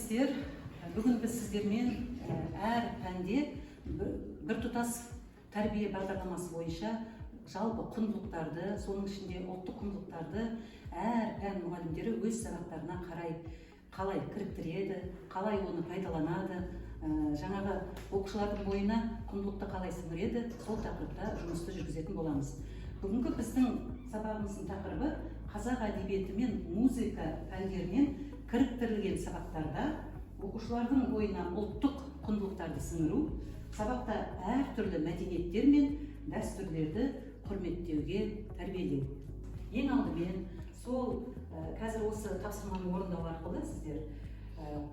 әріптестер, бүгін біз сіздермен әр пәнде біртұтас тәрбие бағдарламасы бойынша жалпы құндылықтарды, соның ішінде ұлттық құндылықтарды әр пән мұғалімдері өз сабақтарына қалай кіріктіреді, қалай оны пайдаланады, жаңағы оқушылардың бойына құндылықты қалай сіңіреді, сол тақырыпта жұмысты жүргізетін боламыз. Бүгінгі біздің сабағымыздың тақырыбы қазақ әдебиеті мен музыка пәндерінен кіріктірілген сабақтарда оқушылардың бойына ұлттық құндылықтарды сіңіру, сабақта әртүрлі мәдениеттер мен дәстүрлерді құрметтеуге тәрбиелеу. Ең алдымен сол қазір осы тапсырманы орындау арқылы сіздер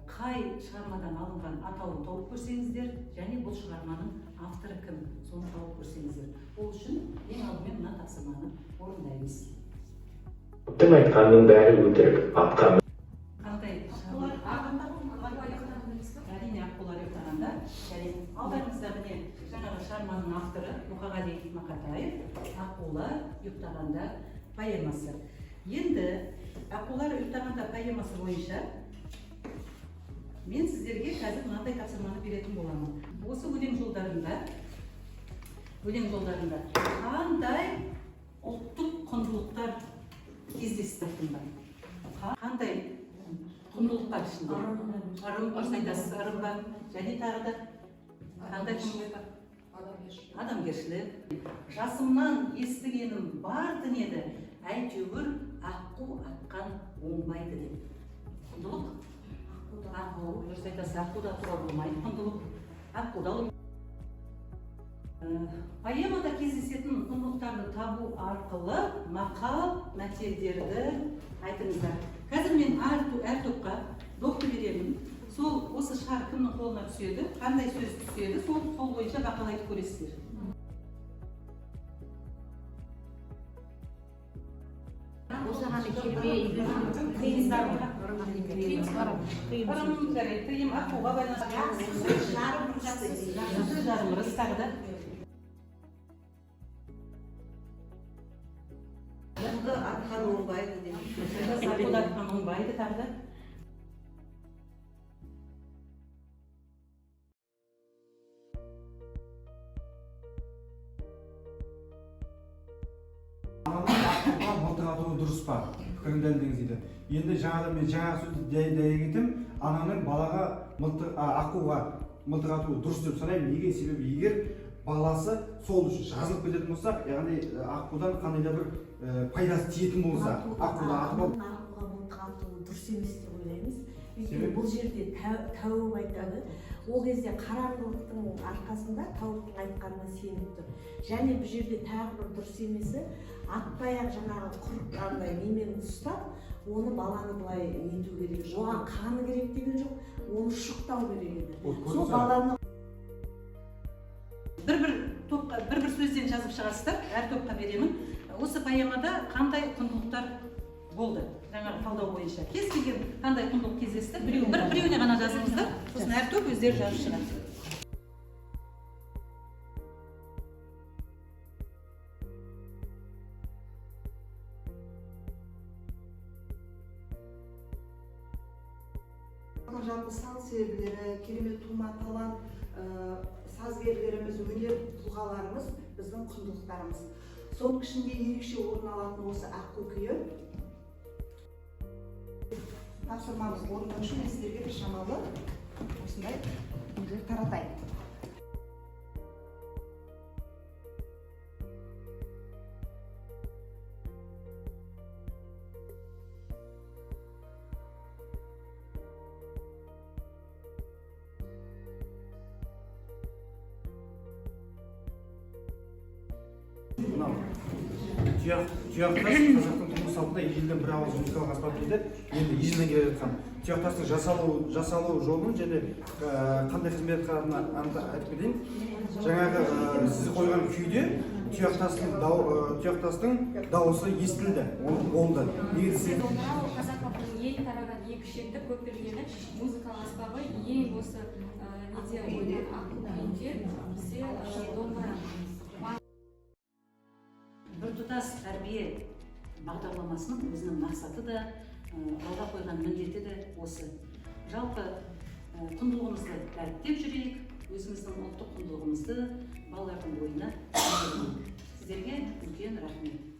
қай шығармадан алынған атауын тауып көрсеңіздер, және бұл шығарманың авторы кім, соны тауып көрсеңіздер. Ол үшін ең алдымен мына тапсырманы орындаймыз. Кім айтқанның бәрі өтірік, атқа Қандай әрине Аққулар ұйықтағанда, алдарыңызда міне жаңағы шығарманың авторы Мұқағали Мақатаев, Аққулар ұйықтағанда поэмасы. Енді Аққулар ұйықтағанда поэмасы бойынша мен сіздерге қазір мынандай тапсырманы беретін боламын. Осы өлең жолдарында қандай ұлттық құндылықтар кездестірдің ба? Қандай құндылықтар ішінде? Ырым бар, және тағы да қандай құндылықтар? Адамгершілік. Жасымнан естігенім бар еді, әйтеуір аққу атқан оңбайды деп. Құндылық? Аққу, дұрыс айтасыз, аққуда тұра болмайды, құндылық. Аққуда. Поэмада кездесетін құндылықтарды табу арқылы мақал мәтелдерді айтыңыздар. Қазір мен әр топқа допты беремін. Сол осы шар кімнің қолына түседі, қандай сөз түседі, сол бойынша мақал айтып көресіздер. Тыйым аққуға байланысты жарым тағы да. Атқан оңбайды деп. Аққуда атқан оңбайды тағы да. Мылтық атуы дұрыс па? Пікірін дәлелдеңіз дейді. Енді мен жаңа сөзді дәлелдетем, ананың балаға аққуға мылтық атуы дұрыс деп санаймын. Неге? Себебі егер баласы сол үшін жазылып кететін болса, яғни аққудан қандай да бір пайдасы тиетін болса, аққуға мылтық атуы дұрыс емес деп ойлаймыз. Өйткені бұл жерде тәуіп айтады. Ол кезде қараңғылықтың арқасында тәуіптің айтқанына сеніп тұр. Және бұл жерде тағы бір дұрыс емесі, атпай-ақ жаңағы құрт немен ұстап, оны баланы былай ету керек. Оған қаны керек деген жоқ, оны шұқтау керек еді. Сол баланы бір сөзден жазып шығарсыздар, әр топқа беремін. Осы поэмада қандай құндылықтар болды, жаңағы талдау бойынша. Кез келген қандай құндылық кездесті, біреуіне ғана жазыңыздар, сосын әр топ өздері жазып шығады. жалпы сан себептері, керемет тума талант, сазгерлеріміз, өнер тұлғаларымыз біздің құндылықтарымыз. Соның ішінде ерекше орын алатын осы аққу күйі. Тапсырмамыз орындау үшін сіздерге бір шамалы осындай үлгілер таратайын. Тұяқтас қазақтың тұрмыс салтында ежелден бір ауыз музыкалық аспап дейді. Енді ежелден келе жатқан тұяқтастың жасалу жолын және қандай қызмет атқаратынын айтып кетейін. Жаңағы сіз қойған күйде тұяқтастың дауысы естілді, болды. Неге десек? Қазақ халқының ең тараған екі шекті көп білгені музыкалық аспабы ең осы неде ақыл күйінде бізде домбыра. Біртұтас тәрбие бағдарламасының өзінің мақсаты да, алға қойған міндеті де осы. жалпы құндылығымызды дәріптеп жүрейік, өзіміздің ұлттық құндылығымызды балалардың бойына сіздерге үлкен рахмет.